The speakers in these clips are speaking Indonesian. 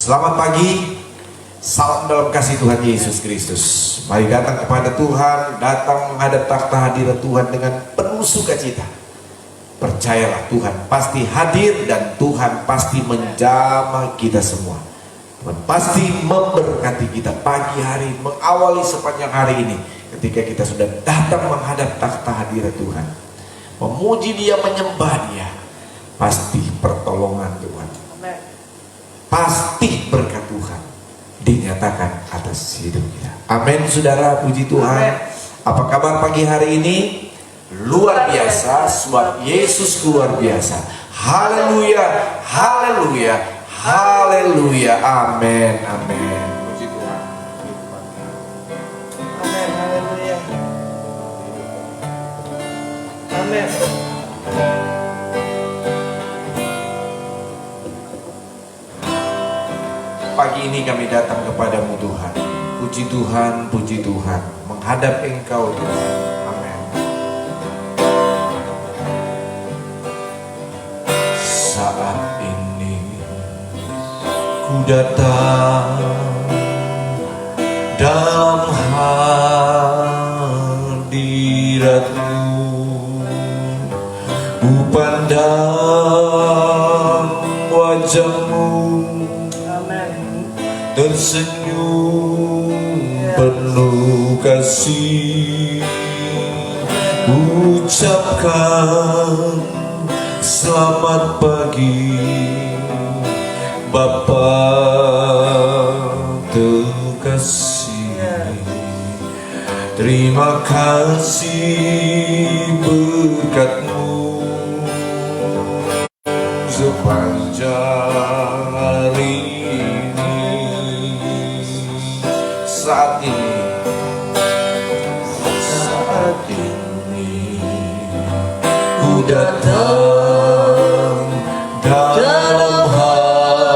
Selamat pagi, salam dalam kasih Tuhan Yesus Kristus. Mari datang kepada Tuhan, datang menghadap takhta hadirat Tuhan dengan penuh sukacita. Percayalah Tuhan pasti hadir dan Tuhan pasti menjamah kita semua. Tuhan pasti memberkati kita pagi hari, mengawali sepanjang hari ini. Ketika kita sudah datang menghadap takhta hadirat Tuhan, memuji Dia, menyembah Dia, pasti pertolongan Tuhan, pasti berkat Tuhan dinyatakan atas hidup kita. Amin, saudara, puji Tuhan. Amen. Apa kabar pagi hari ini? Luar biasa, sebab Yesus luar biasa. Haleluya, haleluya, haleluya. Amin, amin. Puji Tuhan. Amin, haleluya. Amin. Pagi ini kami datang kepadamu Tuhan. Puji Tuhan, menghadap Engkau Tuhan. Amin. Saat ini ku datang dalam hadirat-Mu, ku pandang wajah-Mu tersenyum penuh kasih, ucapkan selamat pagi Bapa terkasih. Terima kasih berkat-Mu sepanjang hari. Saat ini ku datang dalam hadirat-Mu,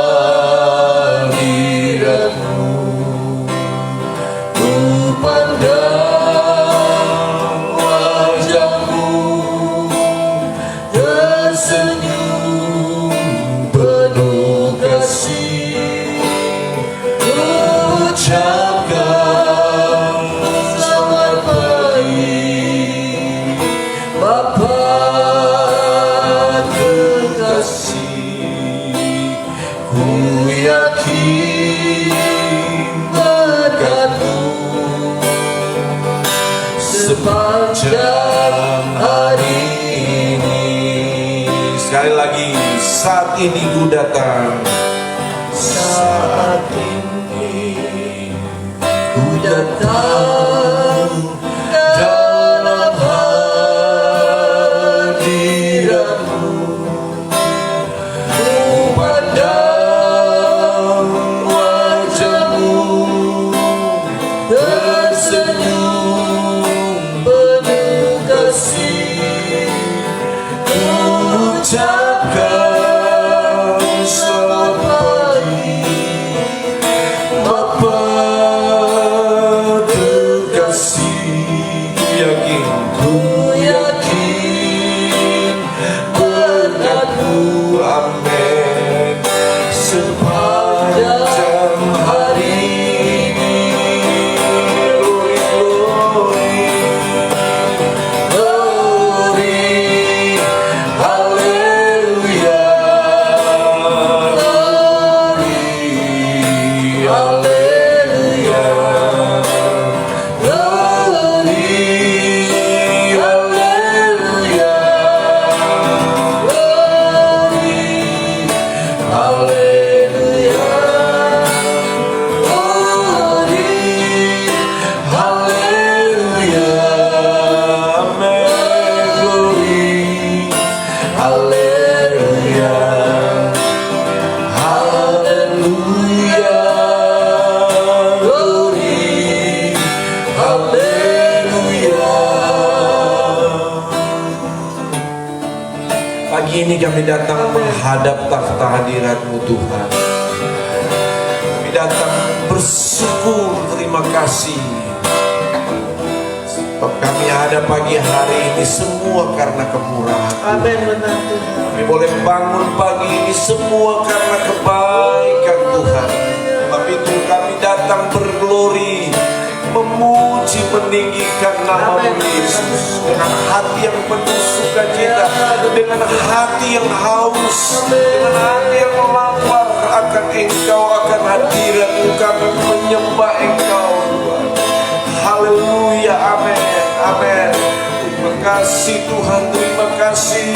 ku pandang wajah-Mu tersenyum penuh kasih, ucapkan selamat pagi Bapa terkasih. Ku yakin berkat-Mu sepanjang hari ini. Sekali lagi, saat ini ku datang. Saat ini ku datang dalam hadirat-Mu, ku pandang wajah-Mu tersenyum penuh kasih, ucapkan selamat pagi Bapa terkasih. Ku yakin berkat-Mu, amin, sepanjang hari ini. Glory, glory, glory, haleluya, glory, haleluya, glory, haleluya, glory, haleluya, glory, haleluya, amen, glory, haleluya, haleluya, glory, haleluya. Pagi ini kami datang menghadap takhta hadirat-Mu Tuhan. Kami datang bersyukur, terima kasih. Sebab kami ada pagi hari ini semua karena kemurahan. Amin, benar Tuhan. Kami boleh bangun pagi ini semua karena kebaikan Tuhan. Sebab itu kami datang berglori, memuji, meninggikan nama-Mu Yesus dengan hati yang penuh sukacita, dengan hati yang haus, dengan hati yang lapar akan Engkau, akan hadirat-Mu. Kami menyembah Engkau Tuhan. Haleluya, amin, amin. Terima kasih Tuhan, terima kasih.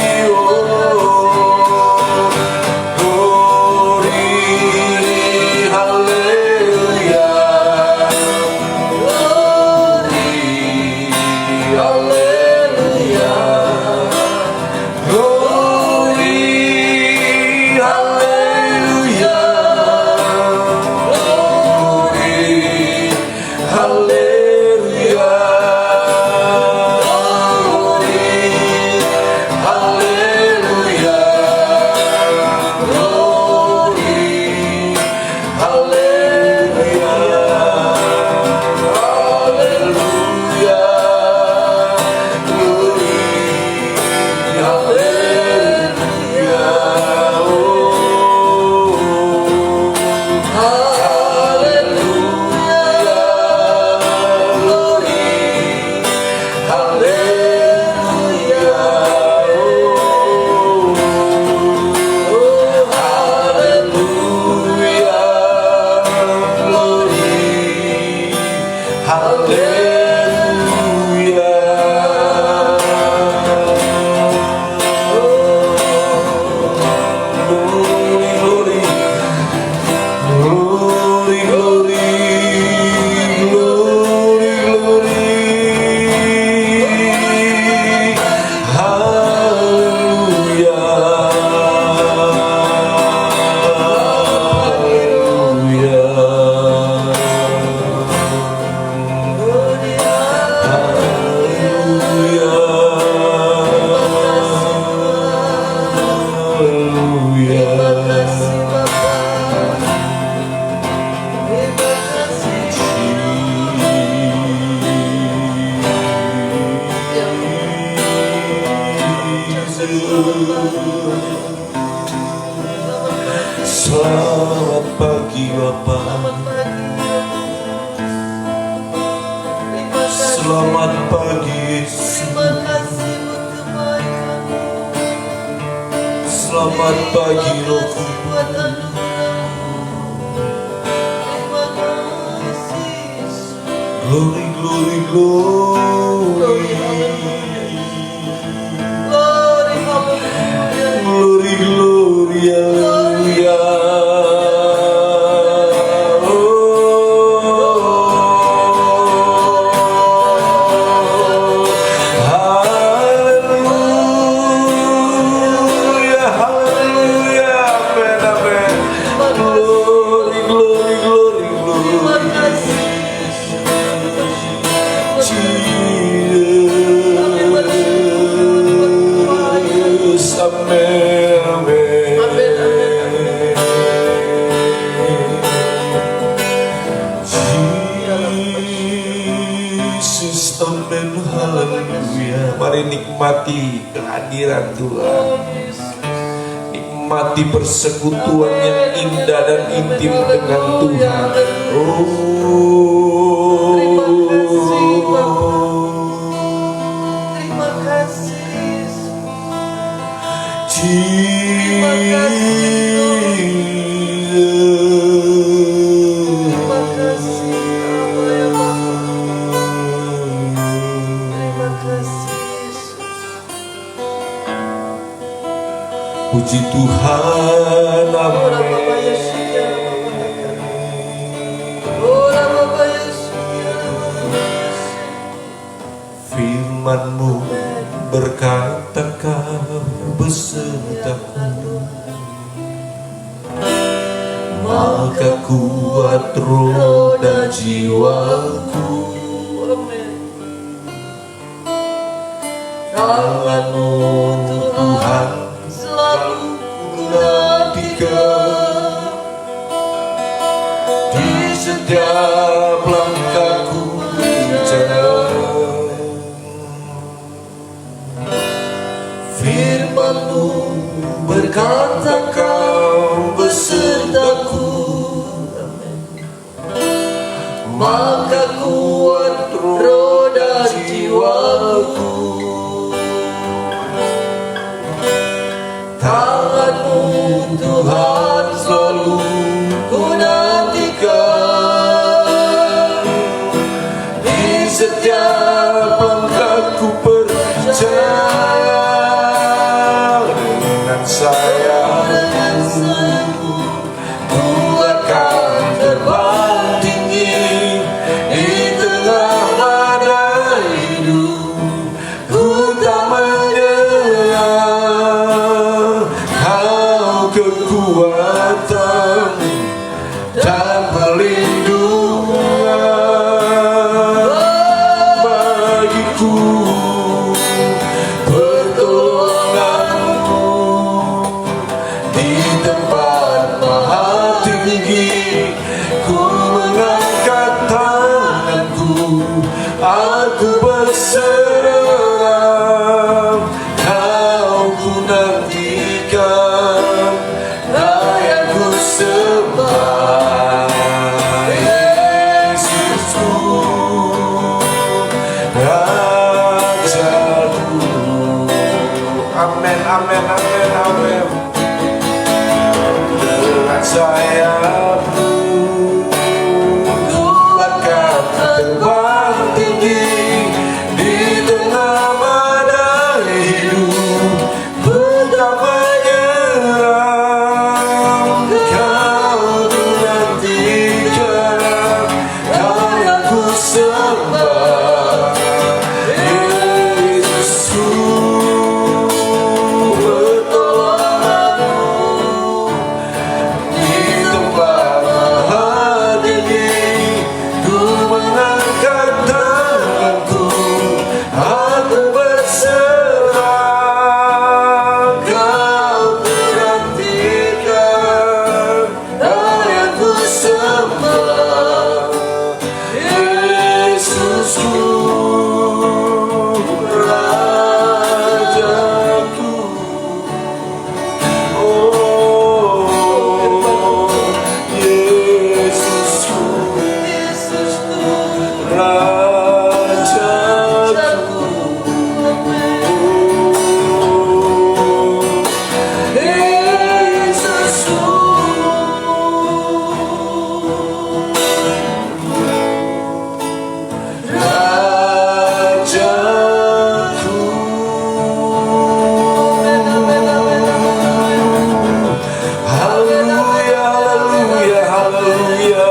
Glory, haleluya. Glory, haleluya. Glory, haleluya. Glory, haleluya. Selamat pagi Bapa. Selamat pagi Yesus. Selamat pagi Roh Kudus. Glory, glory, glory. Glory, glory, haleluya. Haleluya, haleluya, amen, amen. Glory, glory, glory, glory. Jesus, amen, amen. Jesus, amen, haleluya. Mari nikmati kehadiran Tuhan. Nikmati persekutuan yang indah dan intim dengan Tuhan. Terima kasih Yesus. Terima kasih Bapa ya Bapa. Terima kasih Yesus. Puji Tuhan, Ora Bapa amin. Yesus ya Ora Bapa Yesus ya. Firman-Mu berkata Kau besertaku, maka kuat roh dan jiwaku. Tangan-Mu Tuhan Selalu menantikan di setiap langkahku berjalan. Firman-Mu katakan besertaku, maka kuat roda jiwaku. Tangan-Mu Tuhan selalu ku nantikan, di setiap langkahku percaya dengan sayapmu ku akan terbang tinggi di tengah badai hidup. Ku tak menyerah, Kau kekuatan dan perlindungan bagiku, pertolonganmu di tempat maha tinggi. Ku mengangkat tanganku, aku berserah, Kau ku nantikan, layak ku sembah. Yesusku, Rajaku. amin, amin, amin, amin. Dengan sayapmu Ku akan terbang tinggi di tengah badai hidup. ku tak Menyerah, Kau ku nantikan, layak ku sembah. Yesusku, pertolonganmu di tempat maha tinggi. Ku mengangkat tanganku, aku berserah, Kau ku nantikan, layak ku sembah. Yesusku, Rajaku. Oh, Yesusku, Yesusku, Rajaku. Haleluya, haleluya, haleluya.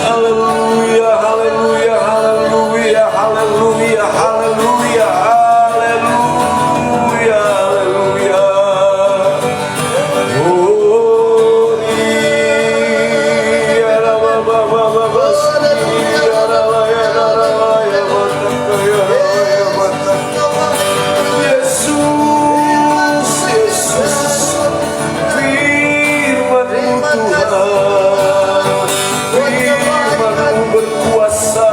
Haleluya, haleluya, haleluya, haleluya, haleluya, haleluya, haleluya. Oh, iya, la, ba, ba, ba, ba, ba, iya, la, la, ya, la, la, la, ya, ba, da, ka, ya, la, ya, ba, da. Yesus, Yesus, firman-Mu Tuhan, firman-Mu berkuasa,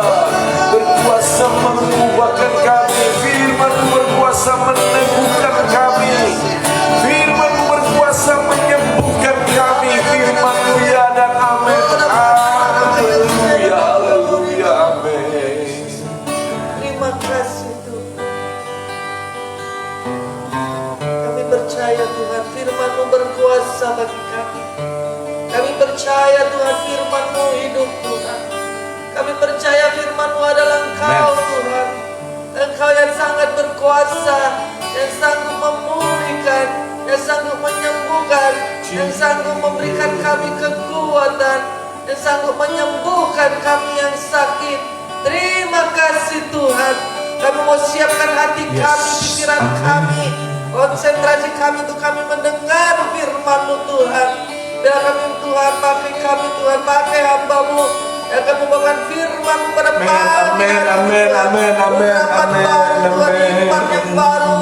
berkuasa mengubahkan kami, firman-Mu berkuasa meneguhkan kami, firman-Mu berkuasa menyembuhkan kami, firman-Mu ya dan amin. Haleluya, haleluya, amin. terima kasih Tuhan. Kami percaya Tuhan, firman-Mu berkuasa bagi kami. Kami percaya Tuhan, firman-Mu hidup Tuhan. Kami percaya firman-Mu adalah Engkau Tuhan. Engkau yang sangat berkuasa, yang sanggup memulihkan, yang sanggup menyembuhkan, yang sanggup memberikan kami kekuatan, yang sanggup menyembuhkan kami yang sakit. Terima kasih Tuhan. Kami mau siapkan hati kami, pikiran kami, konsentrasi kami untuk kami mendengar firman-Mu Tuhan. Biar kami Tuhan, pakai kami Tuhan, pakai hamba-Mu yang akan membawakan firman-Mu pada pagi Amin, hari amin, Tuhan. amin, amin, Urapan amin, baru Tuhan, amin. iman yang baru.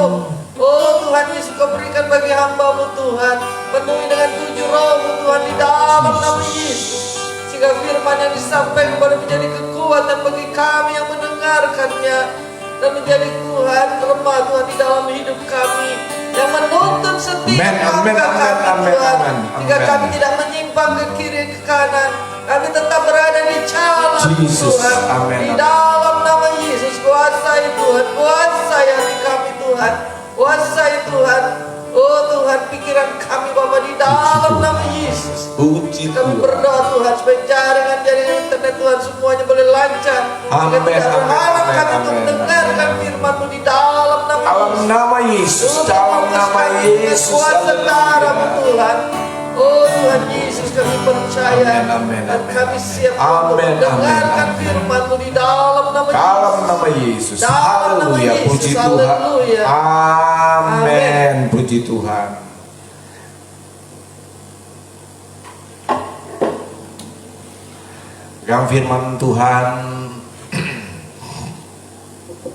Oh Tuhan Yesus, Kau berikan bagi hamba-Mu Tuhan. Penuhi dengan 7 roh-Mu Tuhan di dalam nama Yesus. Sehingga firman yang disampaikan kepada menjadi kekuatan bagi kami yang mendengarkannya. Dan menjadi Tuhan remah Tuhan di dalam hidup kami. yang menuntun setiap Amen, langkah amen, kami amen, Tuhan. amen, Jika amen. kami tidak menyimpang ke kiri ke kanan, kami tetap berada di jalan Jesus, Tuhan. amen, Di amen. dalam nama Yesus, kuasai Tuhan, kuasai hati kami Tuhan, kuasai Tuhan. Oh Tuhan, pikiran kami Bapa di dalam nama Yesus. Puji Kami Tuhan. berdoa Tuhan supaya jaringan internet Tuhan semuanya boleh lancar. Amin, Sehingga tidak amin, terhalang amin, kami untuk amin, mendengarkan firman-Mu di dalam nama Dalam Yesus. nama Yesus, dalam nama Yesus. Kuasa darah-Mu Tuhan. Oh Tuhan Yesus, kami percaya Amin, amin, dan amin, kami amin. siap untuk Amin, mendengarkan amin, amin. firman-Mu di dalam nama Dalam Yesus. nama Yesus. Dalam nama Haleluya, Yesus, puji Tuhan. haleluya. Amin, puji Tuhan. Pegang firman Tuhan.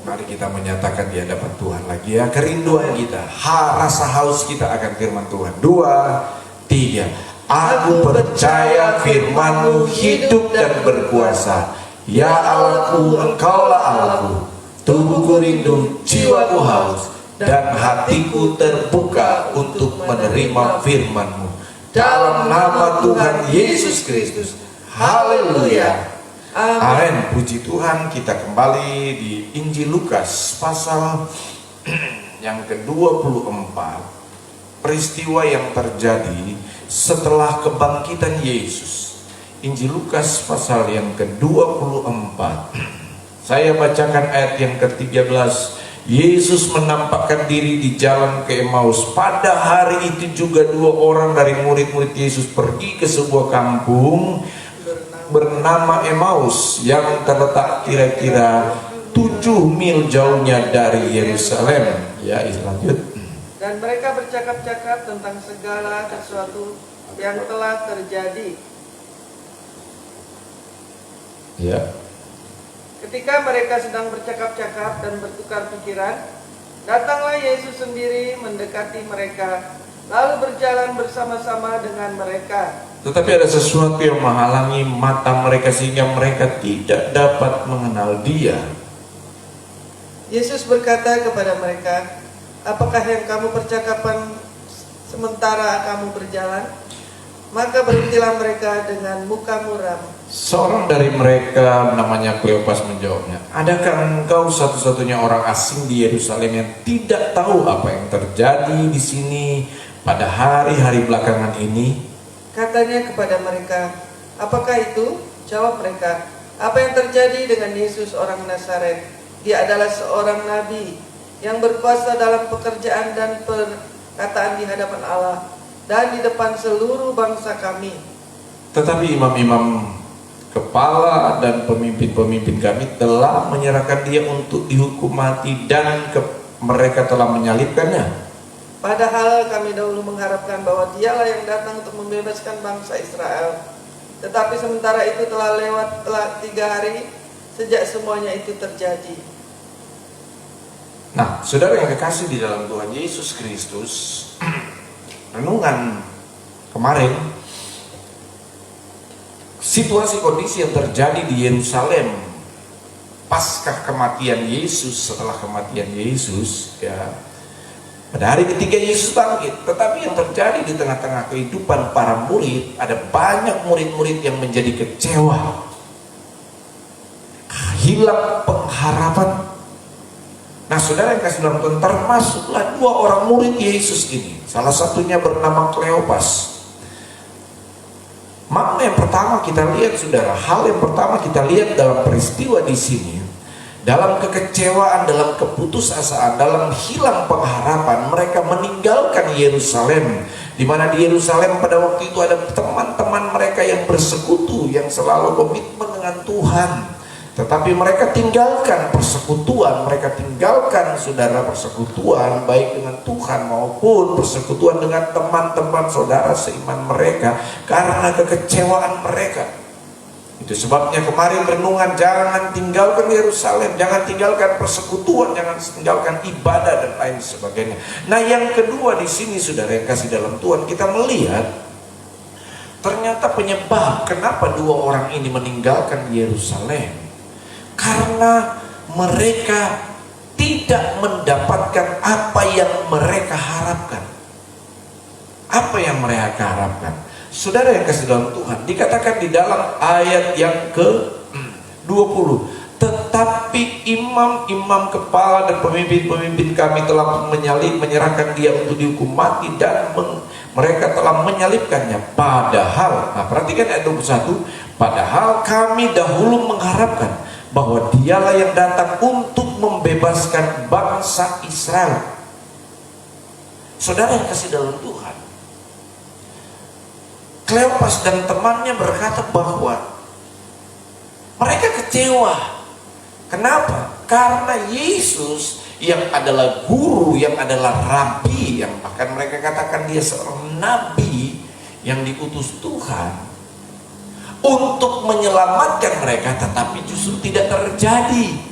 Mari kita menyatakan di hadapan Tuhan lagi ya, kerinduan kita, rasa haus kita akan firman Tuhan. 2, 3. Aku percaya firman-Mu hidup dan berkuasa. Ya Allahku, Engkaulah Allahku. Tubuhku rindu, jiwaku haus, dan hatiku terbuka untuk menerima firman-Mu. Dalam nama Tuhan Yesus Kristus. Haleluya. Amin. Puji Tuhan, kita kembali di Injil Lukas pasal yang ke-24. Peristiwa yang terjadi setelah kebangkitan Yesus. Injil Lukas pasal yang ke-24. Saya bacakan ayat yang ke-13. Yesus menampakkan diri di jalan ke Emmaus. Pada hari itu juga 2 orang dari murid-murid Yesus pergi ke sebuah kampung bernama Emmaus yang terletak kira-kira 7 mil jauhnya dari Yerusalem. Ya, lanjut. Dan mereka bercakap-cakap tentang segala sesuatu yang telah terjadi. Ya. Ketika mereka sedang bercakap-cakap dan bertukar pikiran, datanglah Yesus sendiri mendekati mereka, lalu berjalan bersama-sama dengan mereka. Tetapi ada sesuatu yang menghalangi mata mereka sehingga mereka tidak dapat mengenal Dia. Yesus berkata kepada mereka, apakah yang kamu percakapan sementara kamu berjalan? Maka berhentilah mereka dengan muka muram. Seorang dari mereka namanya Kleopas menjawabnya, adakah engkau satu-satunya orang asing di Yerusalem yang tidak tahu apa yang terjadi di sini pada hari-hari belakangan ini? Katanya kepada mereka, apakah itu? Jawab mereka, apa yang terjadi dengan Yesus orang Nazaret? Dia adalah seorang nabi yang berkuasa dalam pekerjaan dan perkataan di hadapan Allah dan di depan seluruh bangsa kami. Tetapi imam-imam kepala dan pemimpin-pemimpin kami telah menyerahkan Dia untuk dihukum mati dan mereka telah menyalibkannya. Padahal kami dahulu mengharapkan bahwa Dialah yang datang untuk membebaskan bangsa Israel. Tetapi sementara itu telah 3 hari sejak semuanya itu terjadi. Nah, saudara yang kekasih di dalam Tuhan Yesus Kristus, renungan kemarin, situasi kondisi yang terjadi di Yerusalem pasca kematian Yesus, setelah kematian Yesus, ya. Pada hari ketiga Yesus bangkit, tetapi yang terjadi di tengah-tengah kehidupan para murid, ada banyak murid-murid yang menjadi kecewa, hilang pengharapan. Nah, saudara yang kasih dalam Tuhan, termasuklah 2 orang murid Yesus ini. Salah satunya bernama Kleopas. Makna yang pertama kita lihat, saudara, hal yang pertama kita lihat dalam peristiwa di sini, dalam kekecewaan, dalam keputusasaan, dalam hilang pengharapan, mereka meninggalkan Yerusalem. Di mana di Yerusalem pada waktu itu ada teman-teman mereka yang bersekutu, yang selalu komitmen dengan Tuhan. Tetapi mereka tinggalkan persekutuan, mereka tinggalkan saudara persekutuan baik dengan Tuhan maupun persekutuan dengan teman-teman saudara seiman mereka karena kekecewaan mereka. Itu sebabnya kemarin renungan, jangan tinggalkan Yerusalem, jangan tinggalkan persekutuan, jangan tinggalkan ibadah dan lain sebagainya. Nah, yang kedua di sini saudara yang kasih dalam Tuhan, kita melihat ternyata penyebab kenapa 2 orang ini meninggalkan Yerusalem, karena mereka tidak mendapatkan apa yang mereka harapkan. Apa yang mereka harapkan? Saudara yang kasih dalam Tuhan, dikatakan di dalam ayat yang ke-20, tetapi imam-imam kepala dan pemimpin-pemimpin kami telah menyerahkan dia untuk dihukum mati, dan mereka telah menyalibkannya. Padahal, nah perhatikan ayat 21, padahal kami dahulu mengharapkan bahwa dialah yang datang untuk membebaskan bangsa Israel. Saudara yang kasih dalam Tuhan, Kleopas dan temannya berkata bahwa mereka kecewa. Kenapa? Karena Yesus yang adalah guru, yang adalah rabi, yang bahkan mereka katakan dia seorang nabi yang diutus Tuhan untuk menyelamatkan mereka, tetapi justru tidak terjadi.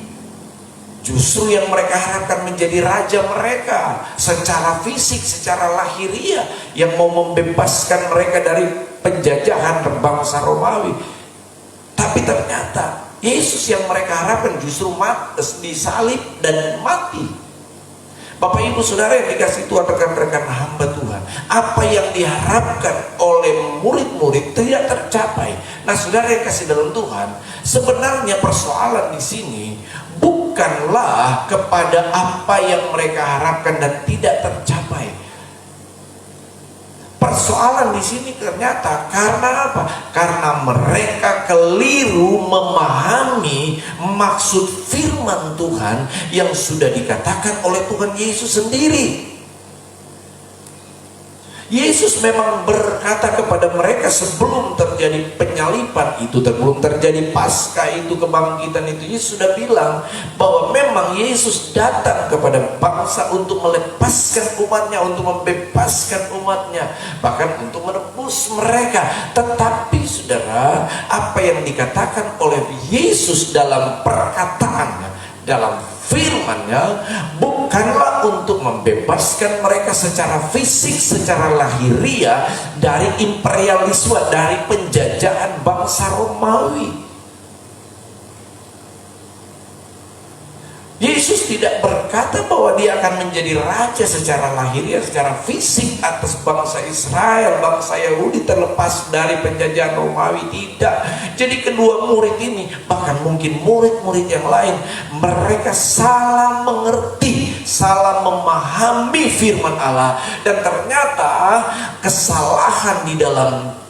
Justru yang mereka harapkan menjadi raja mereka secara fisik, secara lahiriah, yang mau membebaskan mereka dari penjajahan bangsa Romawi. Tapi ternyata Yesus yang mereka harapkan justru disalib dan mati. Bapak Ibu Saudara yang dikasih Tuhan, rekan-rekan hamba Tuhan, apa yang diharapkan oleh murid-murid tidak tercapai. Nah, saudara yang kasih dalam Tuhan, sebenarnya persoalan di sini bukanlah kepada apa yang mereka harapkan dan tidak tercapai. Persoalan di sini ternyata karena apa? Karena mereka keliru memahami maksud firman Tuhan yang sudah dikatakan oleh Tuhan Yesus sendiri. Yesus memang berkata kepada mereka sebelum terjadi penyaliban itu, sebelum terjadi pasca itu, kebangkitan itu, Yesus sudah bilang bahwa memang Yesus datang kepada bangsa untuk melepaskan umatnya, untuk membebaskan umatnya, bahkan untuk menebus mereka. Tetapi saudara, apa yang dikatakan oleh Yesus dalam perkataannya, dalam firman-Nya, bukanlah untuk membebaskan mereka secara fisik, secara lahiriah dari imperialisme, dari penjajahan bangsa Romawi. Yesus tidak berkata bahwa dia akan menjadi raja secara lahiriah, secara fisik atas bangsa Israel, bangsa Yahudi terlepas dari penjajahan Romawi. Tidak. Jadi kedua murid ini, bahkan mungkin murid-murid yang lain, mereka salah mengerti, salah memahami firman Allah. Dan ternyata kesalahan di dalam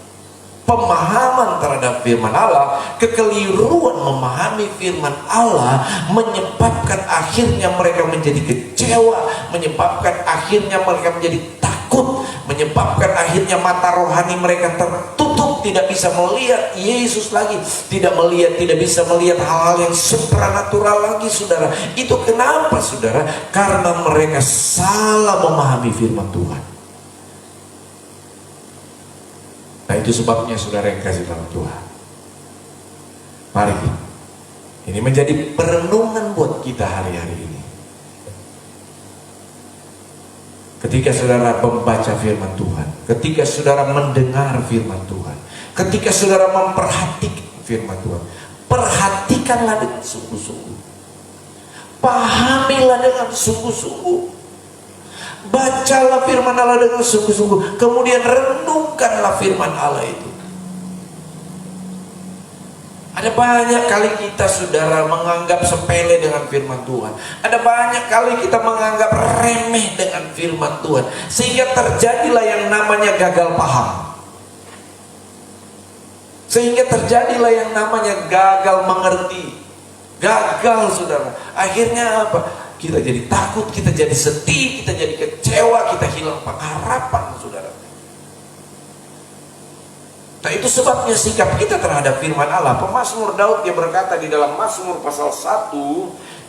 pemahaman terhadap firman Allah, kekeliruan memahami firman Allah menyebabkan akhirnya mereka menjadi kecewa, menyebabkan akhirnya mereka menjadi takut, menyebabkan akhirnya mata rohani mereka tertutup, tidak bisa melihat Yesus lagi, tidak bisa melihat hal-hal yang supranatural lagi, saudara. Itu kenapa, saudara? Karena mereka salah memahami firman Tuhan. Nah, itu sebabnya saudara yang kasih dalam Tuhan, mari ini menjadi perenungan buat kita hari-hari ini. Ketika saudara membaca firman Tuhan, ketika saudara mendengar firman Tuhan, ketika saudara memperhatikan firman Tuhan, perhatikanlah dengan sungguh-sungguh, pahamilah dengan sungguh-sungguh. Bacalah firman Allah dengan sungguh-sungguh, kemudian renungkanlah firman Allah itu. Ada banyak kali kita, saudara, menganggap sepele dengan firman Tuhan. Ada banyak kali kita menganggap remeh dengan firman Tuhan, sehingga terjadilah yang namanya gagal paham, sehingga terjadilah yang namanya gagal mengerti. Gagal, saudara. Akhirnya apa? Kita jadi takut, kita jadi sedih, kita jadi kecewa, kita hilang pengharapan, saudara. Nah, itu sebabnya sikap kita terhadap firman Allah. Pemazmur Daud dia berkata di dalam Mazmur pasal 1,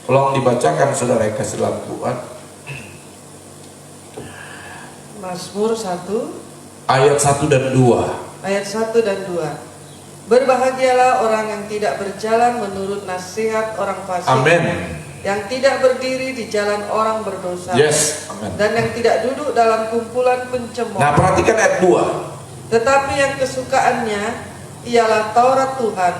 tolong dibacakan saudara yang kasih dalam Tuhan. Mazmur 1 ayat 1 dan 2. Ayat 1 dan 2. Berbahagialah orang yang tidak berjalan menurut nasihat orang fasik. Amin. Yang tidak berdiri di jalan orang berdosa. Yes, amin. Dan yang tidak duduk dalam kumpulan pencemooh. Nah, perhatikan ayat 2. Tetapi yang kesukaannya ialah Taurat Tuhan,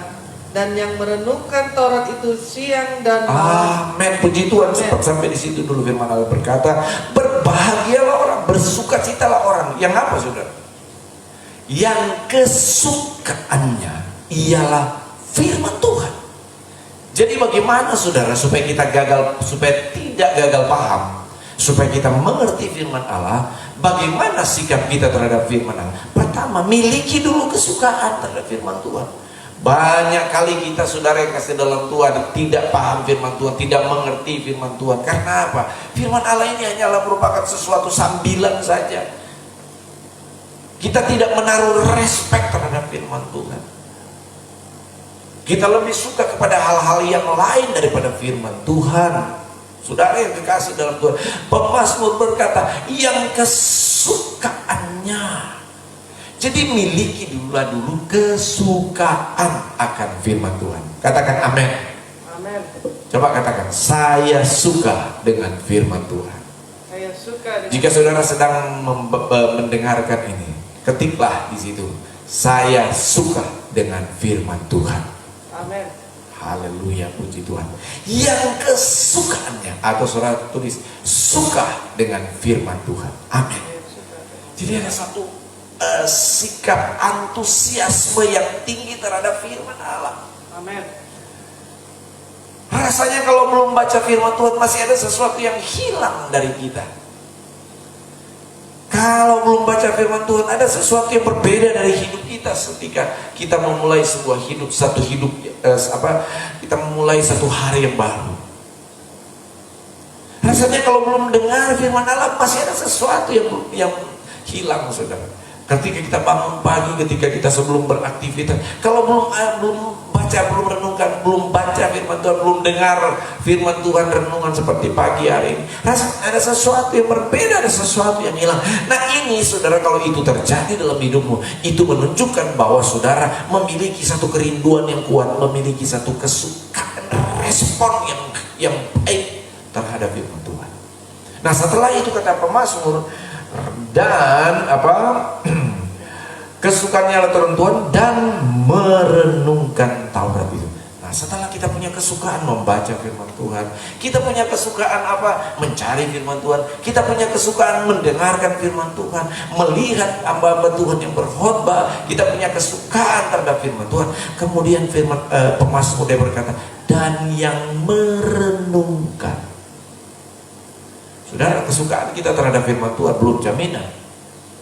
dan yang merenungkan Taurat itu siang dan malam. Amin. Puji Tuhan. Amen. Sempat sampai di situ dulu firman Allah berkata, berbahagialah orang, bersukacitalah orang. Yang apa, saudara? Yang kesukaannya ialah firman Tuhan. Jadi bagaimana, saudara, supaya tidak gagal paham, supaya kita mengerti firman Allah? Bagaimana sikap kita terhadap firman Allah? Pertama, miliki dulu kesukaan terhadap firman Tuhan. Banyak kali kita, saudara yang kasih dalam Tuhan, tidak paham firman Tuhan, tidak mengerti firman Tuhan. Karena apa? Firman Allah ini hanyalah merupakan sesuatu sambilan saja. Kita tidak menaruh respek terhadap firman Tuhan. Kita lebih suka kepada hal-hal yang lain daripada firman Tuhan. Saudara yang kekasih dalam Tuhan, pemazmur berkata, yang kesukaannya. Jadi miliki dulu kesukaan akan firman Tuhan. Katakan amin. Amin. Coba katakan, saya suka dengan firman Tuhan. Saya suka dengan... Jika saudara sedang mendengarkan ini, ketiklah di situ, saya suka dengan firman Tuhan. Amin. Haleluya, puji Tuhan. Yang kesukaannya, atau saudara tulis, suka dengan firman Tuhan. Amin. Jadi ada satu sikap antusiasme yang tinggi terhadap firman Allah. Amin. Rasanya kalau belum baca firman Tuhan masih ada sesuatu yang hilang dari kita. Kalau belum baca firman Tuhan ada sesuatu yang berbeda dari hidup kita ketika kita memulai sebuah hidup, kita memulai satu hari yang baru. Rasanya kalau belum dengar firman Allah masih ada sesuatu yang hilang, saudara. Ketika kita bangun pagi, ketika kita sebelum beraktivitas, kalau belum baca, belum renungkan, belum baca firman Tuhan, belum dengar firman Tuhan renungan seperti pagi hari ini, rasanya ada sesuatu yang berbeda, ada sesuatu yang hilang. Nah ini, saudara, kalau itu terjadi dalam hidupmu, itu menunjukkan bahwa saudara memiliki satu kerinduan yang kuat, memiliki satu kesukaan, respon yang baik terhadap firman Tuhan. Nah setelah itu kata pemazmur, dan kesukaannya adalah turun Tuhan dan merenungkan Taurat itu. Nah setelah kita punya kesukaan membaca firman Tuhan, kita punya kesukaan mencari firman Tuhan, kita punya kesukaan mendengarkan firman Tuhan, melihat hamba-hamba Tuhan yang berkhotbah, kita punya kesukaan terhadap firman Tuhan. Kemudian pemazmur dia berkata, dan yang merenungkan. Saudara, kesukaan kita terhadap firman Tuhan belum jaminan.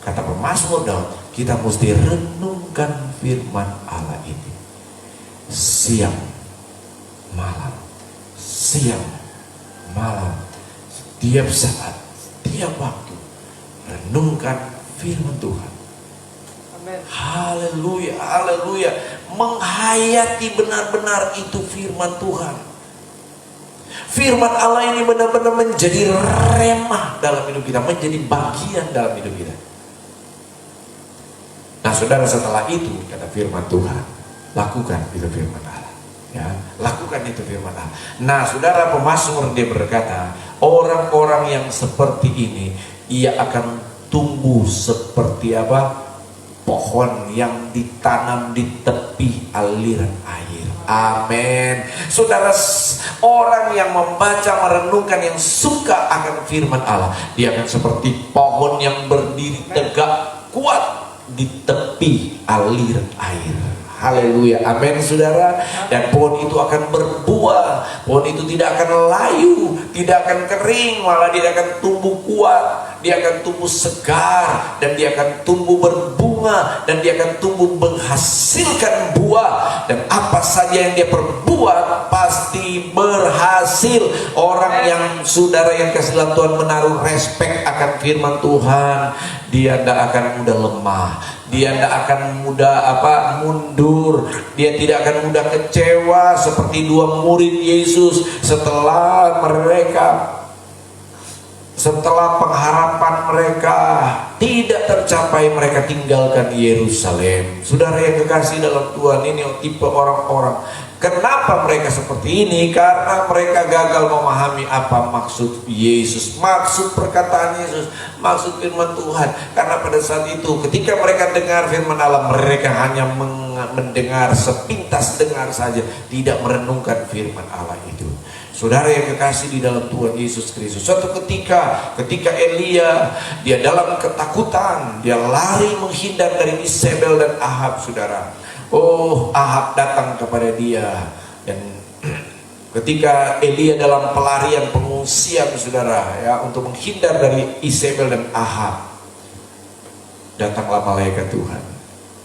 Kata pemazmur Daud, kita mesti renungkan firman Allah ini siang malam, setiap saat, setiap waktu. Renungkan firman Tuhan. Amin. Haleluya, haleluya. Menghayati benar-benar itu firman Tuhan. Firman Allah ini benar-benar menjadi remah dalam hidup kita, menjadi bagian dalam hidup kita. Nah saudara, setelah itu kata firman Tuhan, lakukan itu firman Allah, ya, lakukan itu firman Allah. Nah saudara, pemazmur dia berkata, orang-orang yang seperti ini, ia akan tumbuh seperti pohon yang ditanam di tepi aliran air. Amin. Saudara, orang yang membaca, merenungkan, yang suka akan firman Allah, dia akan seperti pohon yang berdiri tegak kuat di tepi aliran air. Haleluya, amin saudara. Dan pohon itu akan berbuah, pohon itu tidak akan layu, tidak akan kering, malah dia akan tumbuh kuat, dia akan tumbuh segar, dan dia akan tumbuh berbunga, dan dia akan tumbuh menghasilkan buah. Dan apa saja yang dia perbuat pasti berhasil. Orang yang saudara yang kasih dalam Tuhan menaruh respek akan firman Tuhan, dia tidak akan mudah lemah, dia tidak akan mudah mundur, dia tidak akan mudah kecewa seperti dua murid Yesus setelah pengharapan mereka tidak tercapai, mereka tinggalkan Yerusalem. Saudara yang kekasih dalam Tuhan, ini tipe orang-orang. Kenapa mereka seperti ini? Karena mereka gagal memahami apa maksud Yesus, maksud perkataan Yesus, maksud firman Tuhan. Karena pada saat itu ketika mereka dengar firman Allah, mereka hanya mendengar, sepintas dengar saja, tidak merenungkan firman Allah itu. Saudara yang kekasih di dalam Tuhan Yesus Kristus, suatu ketika Elia dia dalam ketakutan, dia lari menghindar dari Isabel dan Ahab, saudara. Oh, Ahab datang kepada dia, dan ketika Elia dalam pelarian pengungsian, saudara, ya, untuk menghindar dari Isabel dan Ahab, datanglah malaikat Tuhan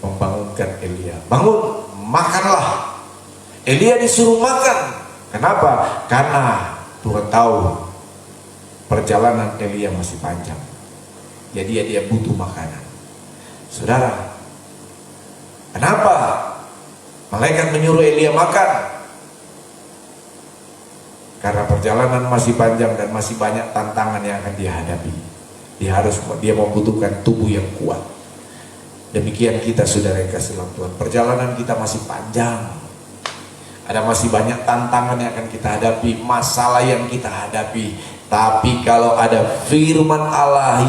membangunkan Elia. Bangun, makanlah. Elia disuruh makan. Kenapa? Karena Tuhan tahu perjalanan Elia masih panjang. Jadi dia butuh makanan. Saudara, kenapa malaikat menyuruh Elia makan? Karena perjalanan masih panjang dan masih banyak tantangan yang akan dia hadapi. Dia membutuhkan tubuh yang kuat. Demikian kita, saudara yang kasih dalam Tuhan, perjalanan kita masih panjang. Ada masih banyak tantangan yang akan kita hadapi, masalah yang kita hadapi. Tapi kalau ada firman Allah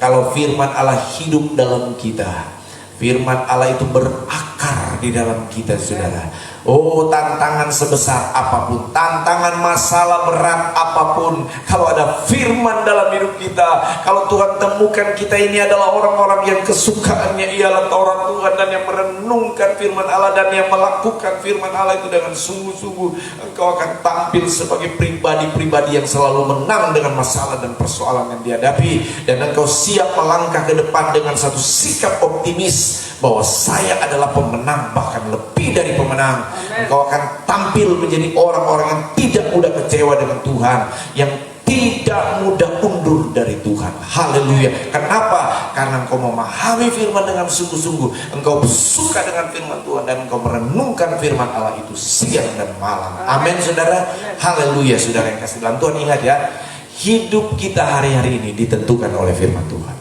kalau firman Allah hidup dalam kita, firman Allah itu berakar di dalam kita, saudara. Oh, tantangan sebesar apapun, tantangan masalah berat apapun, kalau ada firman dalam hidup kita, kalau Tuhan temukan kita ini adalah orang-orang yang kesukaannya ialah Taurat Tuhan, dan yang merenungkan firman Allah dan yang melakukan firman Allah itu dengan sungguh-sungguh, engkau akan tampil sebagai pribadi-pribadi yang selalu menang dengan masalah dan persoalan yang dihadapi, dan engkau siap melangkah ke depan dengan satu sikap optimis bahwa saya adalah pemenang, bahkan lebih dari pemenang. Engkau akan tampil menjadi orang-orang yang tidak mudah kecewa dengan Tuhan, yang tidak mudah undur dari Tuhan. Haleluya. Kenapa? Karena engkau memahami firman dengan sungguh-sungguh, engkau suka dengan firman Tuhan, dan engkau merenungkan firman Allah itu siang dan malam. Amin, saudara. Haleluya. Saudara yang kasih dalam Tuhan, ingat ya, hidup kita hari-hari ini ditentukan oleh firman Tuhan.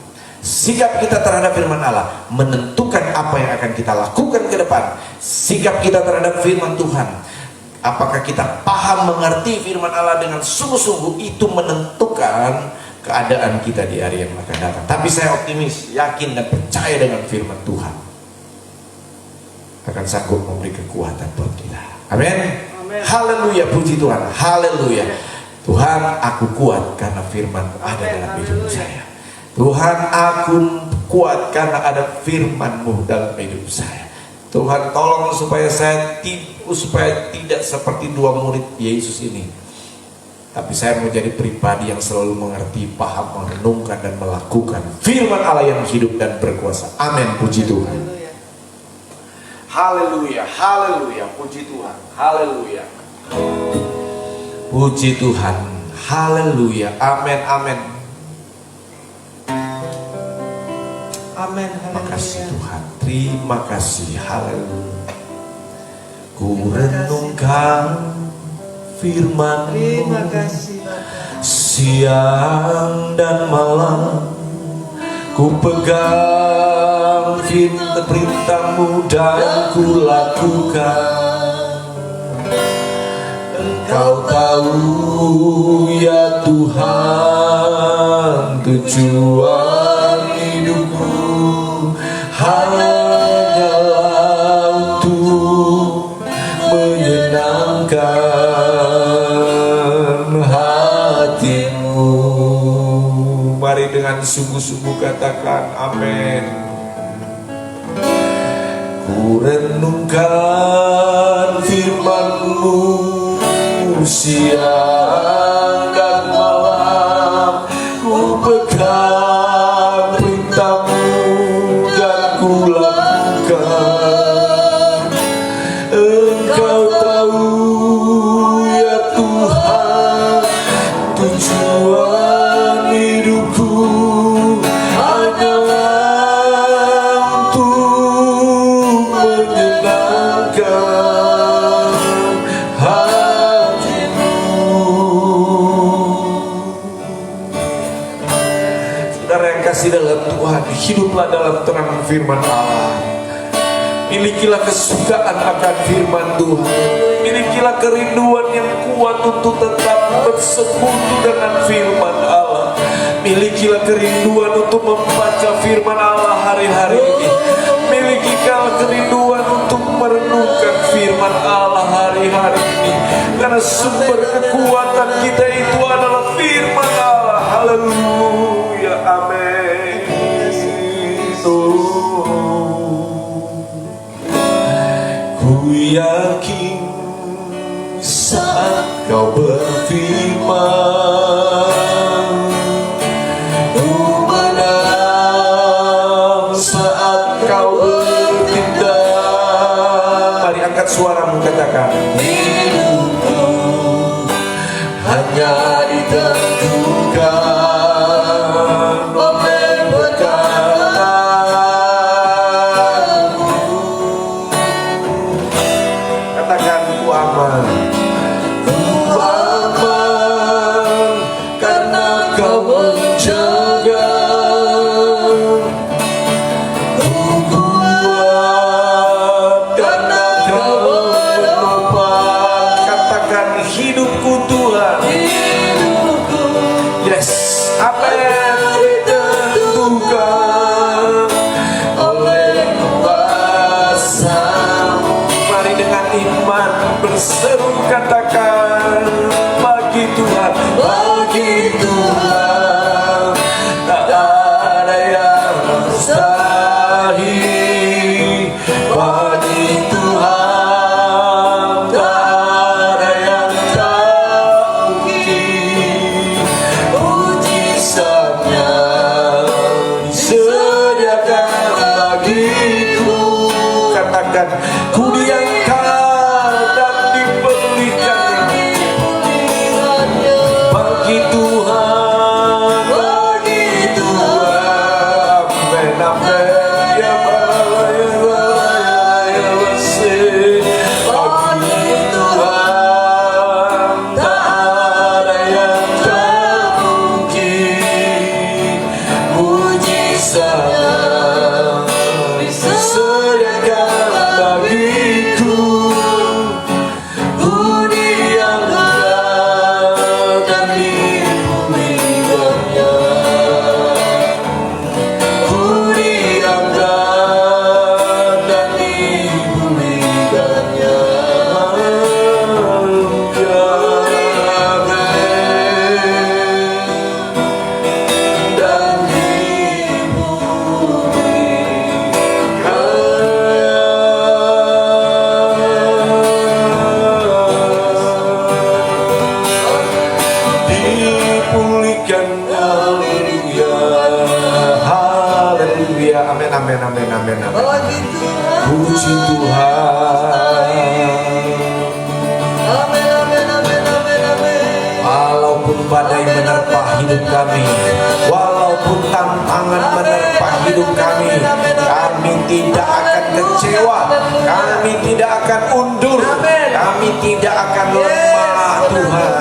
Sikap kita terhadap firman Allah menentukan apa yang akan kita lakukan ke depan. Sikap kita terhadap firman Tuhan, apakah kita paham mengerti firman Allah dengan sungguh-sungguh, itu menentukan keadaan kita di hari yang akan datang. Tapi saya optimis, yakin dan percaya dengan firman Tuhan akan sanggup memberi kekuatan buat kita. Amin. Haleluya, puji Tuhan. Haleluya. Tuhan, aku kuat karena firman ada dalam hidup saya. Tuhan, aku kuat karena ada firman-Mu dalam hidup saya. Tuhan, tolong supaya tidak seperti dua murid Yesus ini, tapi saya menjadi pribadi yang selalu mengerti, paham, merenungkan dan melakukan firman Allah yang hidup dan berkuasa. Amin, puji Tuhan. Haleluya, haleluya, puji Tuhan. Haleluya, puji Tuhan. Haleluya, amin, amin. Amin. Terima kasih Tuhan. Terima kasih. Haleluya. Ku renungkan firman-Mu. Terima kasih. Siang dan malam ku pegang perintah-Mu dan ku lakukan. Engkau tahu ya Tuhan, tujuan hidupku hanyalah untuk menyenangkan hati-Mu. Mari dengan sungguh-sungguh katakan amin. Ku renungkan firman-Mu siang dan malam, ku pegang perintah-Mu dan ku lakukan. Engkau tahu ya Tuhan, tujuan hidupku hanyalah untuk menyenangkan hati-Mu. Saudara yang kasih dalam Tuhan, hiduplah dalam terang firman Allah. Milikilah kesukaan akan firman Tuhan. Milikilah kerinduan yang kuat untuk tetap bersekutu dengan firman Allah. Milikilah kerinduan untuk membaca firman Allah hari-hari ini. Milikilah kerinduan untuk merenungkan firman Allah hari-hari ini. Karena sumber kekuatan kita itu adalah firman Allah. Haleluya, amin. Ku yakin saat kau berfirman, ku menang saat kau bertindak. Mari angkat suaramu, katakan, hidupku hanya ditentukan oleh berkat-Mu. Katakan, ku aman. Ku aman karena Kau menjaga. Ku kuat karena Kau menopang. Katakan, hidupku Tuhan. Hidupku, yes, amin, ditentukan oleh kuasa-Mu. Mari dengan iman berseru katakan, bagi Tuhan, bagi Tuhan tak ada yang mustahil. Bagi Tuhan tak ada yang tak mungkin. Mujizatnya disediakan bagiku. Katakan, ku diangkat dan dipulihkannya. Bagi Tuhan, bagi Tuhan, amin, amin. Ya Allah, ya Allah, ya Allah. Bagi Tuhan tak ada yang tak mungkin. Mujizatnya disediakan bagiku. Ku diangkat dan dipulihkannya. Ku diangkat dan dipulihkannya. Haleluya, amin. Dan dipulihkan. Haleluya, haleluya, amin, amin, amin, amin, amin. Bagi Tuhan, Puji Tuhan. amin, amin, amin, amin, amin. Walaupun badai menerpa hidup kami, walaupun tantangan menerpa hidup kami, kami tidak akan kecewa, kami tidak akan undur, kami tidak akan lemah, Tuhan.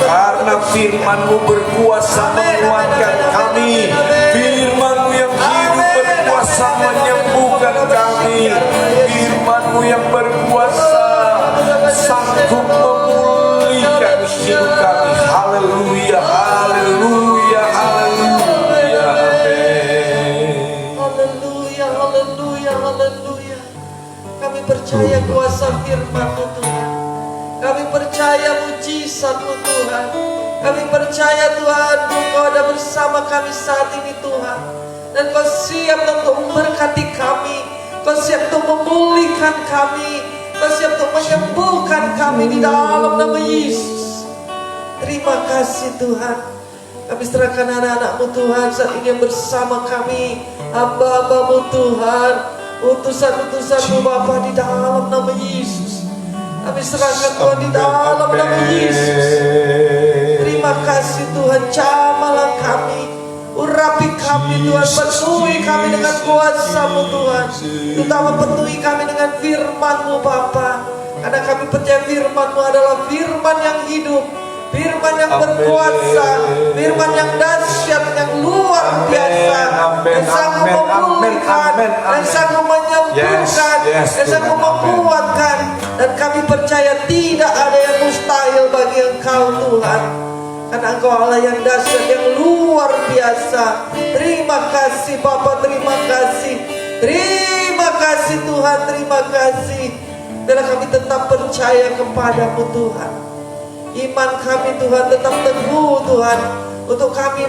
Karena firman-Mu berkuasa menguatkan kami, firman-Mu yang hidup berkuasa menyembuhkan kami, firman-Mu yang berkuasa sanggup memulihkan hidup kami. Haleluya, haleluya, haleluya, amin. Haleluya, haleluya, haleluya. Kami percaya kuasa firman-Mu Tuhan. Kami percaya mujizat-Mu Tuhan. Kami percaya Tuhan, Engkau ada bersama kami saat ini Tuhan. Dan Kau siap untuk memberkati kami. Kau siap untuk memulihkan kami. Kau siap untuk menyembuhkan kami di dalam nama Yesus. Terima kasih Tuhan. Kami serahkan anak-anak-Mu Tuhan saat ini yang bersama kami, hamba-hamba-Mu Tuhan, utusan-utusan-Mu Bapa di dalam nama Yesus. Kami serahkan Tuhan di dalam nama Yesus. Terima kasih Tuhan, jamalah kami, urapi kami Tuhan, penuhi kami dengan kuasa-Mu Tuhan, terutama penuhi kami dengan firman-Mu Bapa. Karena kami percaya firman-Mu adalah firman yang hidup, firman yang berkuasa, firman yang dahsyat, yang luar biasa, yang sanggup memulihkan, yang sanggup menyembuhkan, yang sanggup menguatkan. Dan kami percaya tidak ada yang mustahil bagi Engkau Tuhan, karena Engkau Allah yang dahsyat, yang luar biasa. Terima kasih Bapa, terima kasih. Terima kasih Tuhan, terima kasih. Biarlah kami tetap percaya kepadamu Tuhan. Iman kami Tuhan tetap teguh Tuhan, untuk kami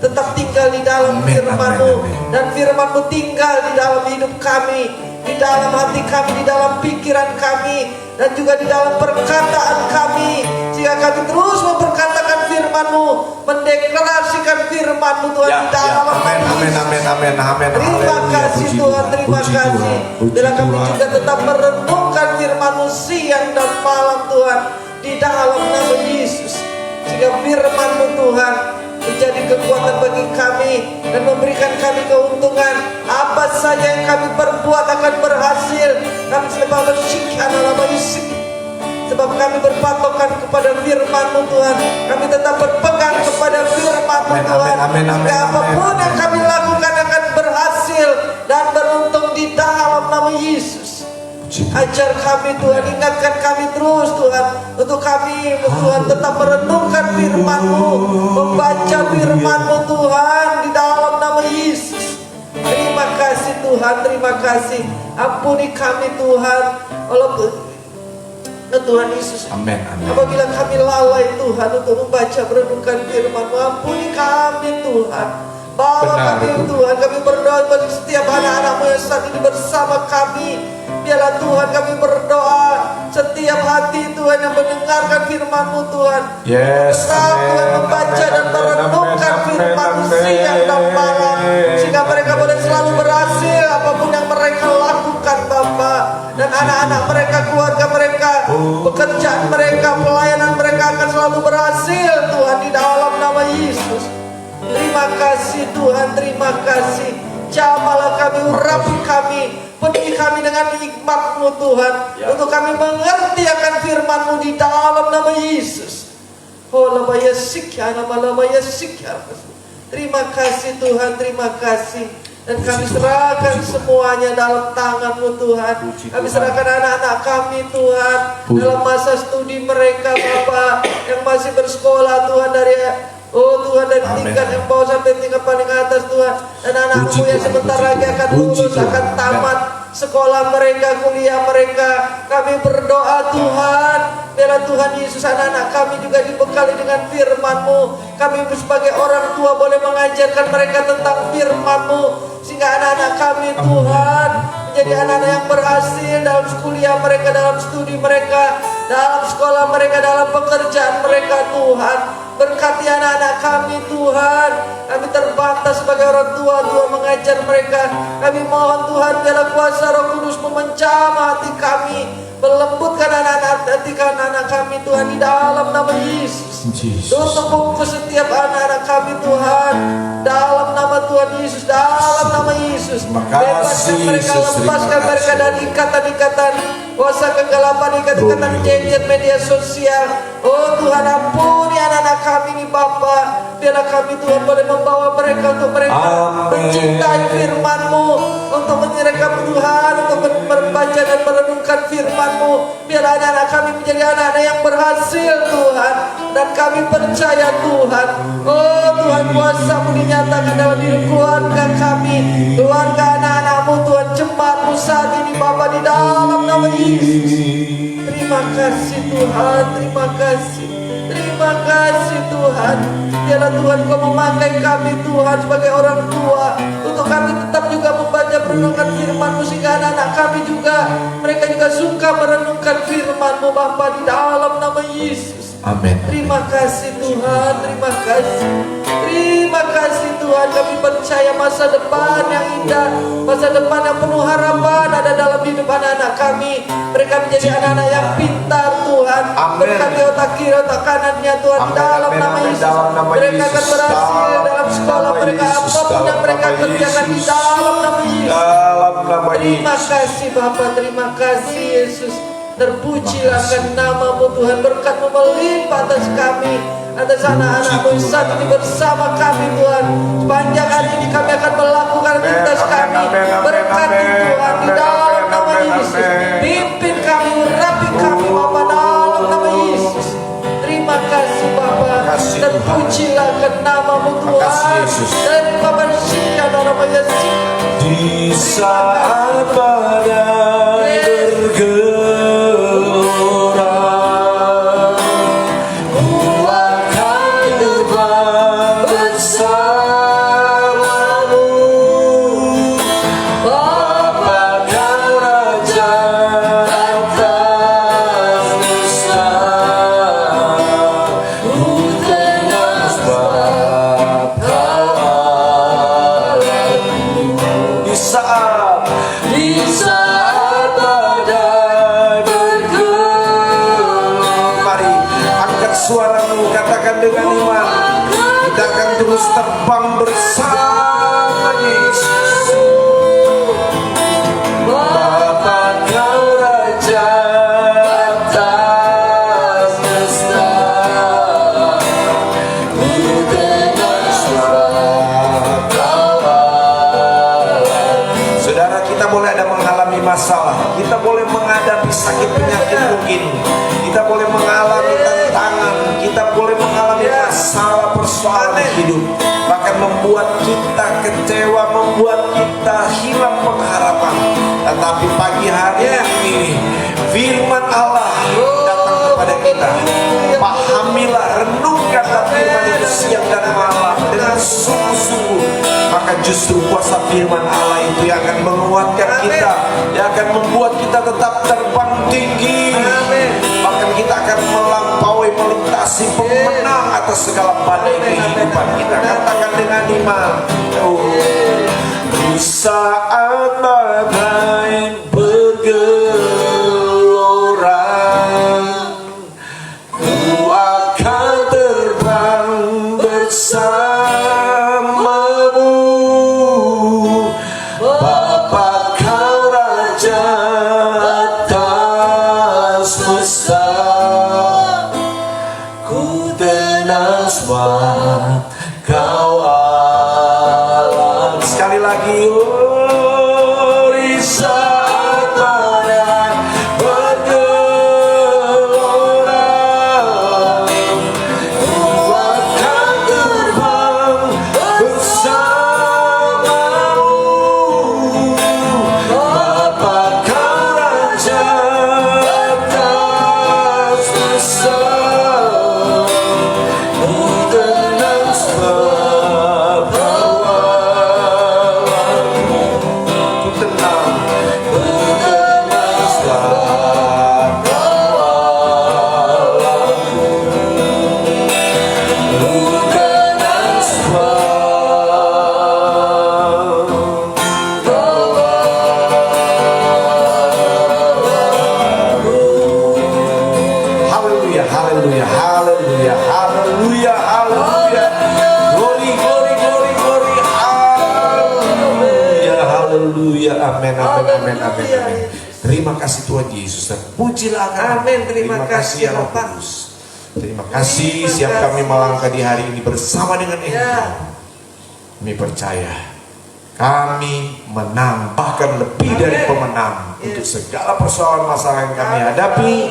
tetap tinggal di dalam firman-Mu. Dan firman-Mu tinggal di dalam hidup kami, di dalam hati kami, di dalam pikiran kami, dan juga di dalam perkataan kami. Sehingga kami terus memperkatakan firman-Mu, mendeklarasikan firman-Mu Tuhan di dalam hati. Amin. Terima kasih Tuhan, terima kasih. Bila kami juga tetap merenungkan firman-Mu siang dan malam Tuhan, di dalam nama Yesus. Sehingga firman-Mu Tuhan menjadi kekuatan bagi kami dan memberikan kami keuntungan. Apa saja yang kami perbuat akan berhasil. Kami selalu bersyukur nama Yesus. Sebab kami berpatokan kepada firman-Mu Tuhan. Kami tetap berpegang kepada firman-Mu Tuhan. Sehingga apapun yang kami lakukan akan berhasil dan beruntung di dalam nama Yesus. Ajar kami Tuhan, ingatkan kami terus Tuhan, untuk kami Tuhan tetap merenungkan firman-Mu, membaca firman-Mu Tuhan di dalam nama Yesus. Terima kasih Tuhan, terima kasih. Ampuni kami Tuhan, walaupun Tuhan Yesus. Amin. Apabila kami lalai Tuhan untuk membaca merenungkan firman-Mu, ampuni kami Tuhan. Bawa kami Tuhan, kami berdoa bagi setiap anak-anak-Mu yang saat ini bersama kami. Biarlah Tuhan kami berdoa, setiap hati Tuhan yang mendengarkan firman-Mu Tuhan, Tuhan membaca dan merenungkan firman-Mu siang dan malam, sehingga mereka boleh selalu berhasil apapun yang mereka lakukan Bapa. Dan anak-anak mereka, keluarga mereka, pekerjaan mereka, pelayanan mereka akan selalu berhasil Tuhan di dalam nama Yesus. Terima kasih Tuhan, terima kasih. Jamalah kami, urapi kami, penuhi kami dengan hikmat-Mu Tuhan, untuk kami mengerti akan firman-Mu di dalam nama Yesus. Terima kasih Tuhan, terima kasih. Dan kami serahkan semuanya dalam tangan-Mu Tuhan. Kami serahkan anak-anak kami Tuhan, dalam masa studi mereka Bapa, yang masih bersekolah Tuhan, dari Tuhan, dari tingkat yang bawah sampai tingkat paling atas Tuhan. Dan anak-Mu yang sebentar lagi akan lulus, akan tamat sekolah mereka, kuliah mereka. Kami berdoa Tuhan, biarlah Tuhan Yesus anak-anak kami juga dibekali dengan firman-Mu. Kami sebagai orang tua boleh mengajarkan mereka tentang firman-Mu, sehingga anak-anak kami Tuhan menjadi anak-anak yang berhasil dalam kuliah mereka, dalam studi mereka, dalam sekolah mereka, dalam pekerjaan mereka Tuhan. Berkati anak-anak kami Tuhan. Kami terbatas sebagai orang tua, Tuhan mengajar mereka. Kami mohon Tuhan, biarlah kuasa Roh Kudus memecah hati kami, melembutkan anak-anak kami Tuhan di dalam nama Yesus. Tutup bungkus setiap anak-anak kami Tuhan, dalam nama Tuhan Yesus, dalam nama Yesus. Bebaskan mereka, lepaskan mereka dari ikatan-ikatan kuasa kegelapan, ikatan-ikatan gadget media sosial. Oh Tuhan, ampuni anak-anak kami ini Bapa. Biarlah kami Tuhan boleh membawa mereka, untuk mereka mencintai firman-Mu, untuk mereka Tuhan, untuk membaca dan merenungkan firman-Mu. Biarlah anak-anak kami menjadi anak-anak yang berhasil Tuhan. Dan kami percaya Tuhan, oh Tuhan, kuasa-Mu dinyatakan dalam hidup keluarga kami, keluarga anak-anak-Mu Tuhan, jemaat-Mu saat ini Bapa, di dalam nama Yesus. Terima kasih Tuhan, terima kasih. Terima kasih Tuhan. Biarlah Tuhan Kau memakai kami Tuhan sebagai orang tua, untuk kami tetap juga membaca merenungkan firman-Mu, sehingga anak-anak kami juga, mereka juga suka merenungkan firman-Mu Bapa, di dalam nama Yesus. Amin. Terima kasih Tuhan, terima kasih. Terima kasih Tuhan, kami percaya masa depan yang indah, masa depan yang penuh harapan ada dalam hidup anak-anak kami. Mereka menjadi anak-anak yang pintar Tuhan. Berkati otak kiri, otak kanannya Tuhan, di dalam nama Yesus. Mereka akan berhasil dalam sekolah mereka, apapun yang mereka kerjakan di dalam nama Yesus. Terima kasih Bapa, terima kasih Yesus. Terpujilah akan nama-Mu Tuhan, berkat-Mu melimpah atas kami, atas anak-anak-Mu saat ini bersama kami Tuhan. Sepanjang hari ini kami akan melakukan aktivitas kami. Berkati Tuhan di dalam nama Yesus. Pimpin kami, urapi kami Bapa, dalam nama Yesus. Terima kasih Bapa. Terpujilah akan nama-Mu Tuhan. Dan Bapa, siapa nama Yesus. saat badai bergelora, ku akan terbang bersamamu. Bapa Kau Raja atas dusta, ku tenang sebab Kau Allahku. Di saat badai bergelora, mari angkat suaramu, katakan dengan iman, kita akan terus terbang bersama Yesus. Bapa Kau Raja atas dusta, ku tenang sebab Kau Allahku. Saudara, kita boleh ada mengalami masalah, kita boleh menghadapi sakit penyakit mungkin, kita boleh mengalami tantangan, kita boleh mengalami masalah persoalan hidup, bahkan membuat kita kecewa, membuat kita hilang pengharapan. Tetapi pagi hari ini firman Allah datang kepada kita. Pahamilah, renungkanlah firman itu siang dan malam dengan sungguh-sungguh, maka justru kuasa firman Allah itu yang akan menguatkan kita, yang akan membuat kita tetap terbang tinggi. Bahkan kita akan melampaui, melintasi, pemenang atas segala badai kehidupan kita. Katakan dengan iman, di saat badai bergelora, ku akan terbang bersamamu. Bapa Kau Raja atas semesta, ku tenang sebab Kau Allah. Sekali lagi, di saat badai bergelora, ku akan terbang bersamamu. Bapa Kau Raja atas semesta, ku tenang sebab Kau Allahku. Ku tenang sebab Kau Allahku. Ku tenang sebab Kau Allahku. Haleluya, haleluya, haleluya, haleluya, haleluya. Glory, glory, glory, glory. Haleluya, haleluya. Amin, amin, amin, amin, amin. Terima kasih Tuhan Yesus, dan pujilah Kau. Amin. Terima kasih, Roh Bapak. Kudus. Terima kasih siap kami melangkah di hari ini bersama dengan Engkau. Kami percaya kami menang, bahkan lebih dari pemenang untuk segala persoalan masalah yang kami hadapi.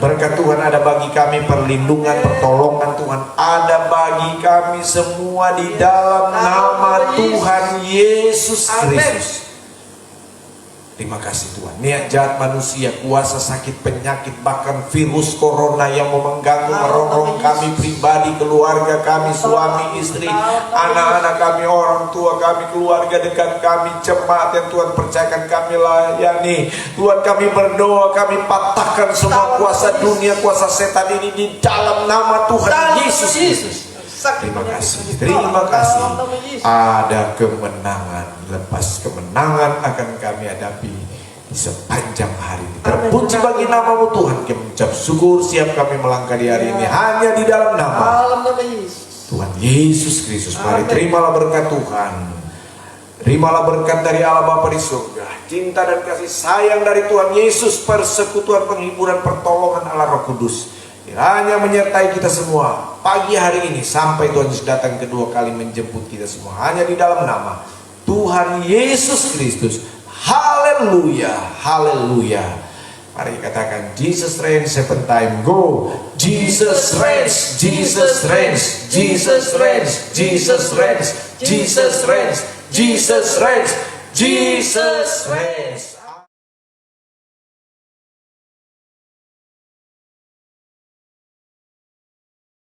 Berkat Tuhan ada bagi kami, perlindungan, pertolongan Tuhan ada bagi kami semua di dalam nama Tuhan Yesus Kristus. Terima kasih Tuhan. Niat jahat manusia, kuasa sakit penyakit, bahkan virus corona yang mengganggu merongrong kami pribadi, keluarga kami, suami, istri, anak-anak kami, orang tua kami, keluarga dekat kami, jemaat yang Tuhan percayakan kami layani. Tuhan, kami berdoa, kami patahkan semua kuasa dunia, kuasa setan ini di dalam nama Tuhan Yesus Kristus. Terima kasih, terima kasih. Ada kemenangan, lepas kemenangan akan kami hadapi di sepanjang hari ini. Terpuji bagi namamu Tuhan, kami mengucap syukur, siap kami melangkah di hari ini hanya di dalam nama Tuhan Yesus Kristus. Mari terimalah berkat Tuhan, terimalah berkat dari Allah Bapa di surga, cinta dan kasih sayang dari Tuhan Yesus, persekutuan, penghiburan, pertolongan Allah Roh Kudus hanya menyertai kita semua pagi hari ini sampai Tuhan Yesus datang kedua kali menjemput kita semua, hanya di dalam nama Tuhan Yesus Kristus. Haleluya, haleluya. Mari katakan Jesus reigns, 7 time go. Jesus reigns, Jesus reigns, Jesus reigns, Jesus reigns, Jesus reigns, Jesus reigns. Jesus reigns.